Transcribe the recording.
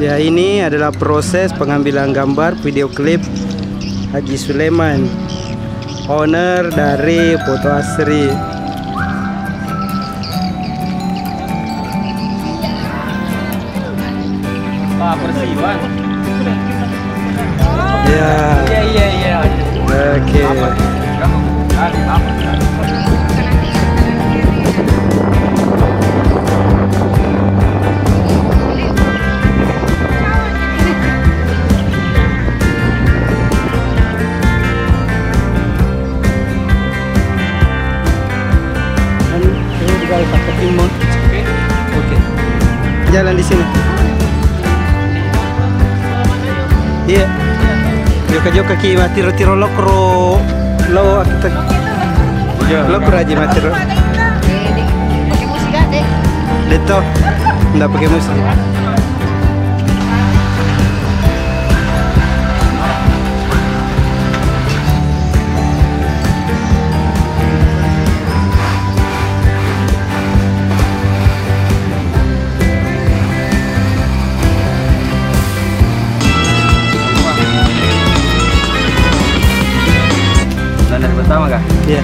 Ya, ini adalah proses pengambilan gambar video klip Haji Sulaiman, owner dari Foto Asri. Pak bersih bang. Ya. Iya. Oke. Oke. Jalan di sini. Iya. Joka ki matiro lokro lo kita. Lokro aja matiro. Pakai musik gak, Dek? Deto. Enggak pakai musik. Dari pertama kah? Iya.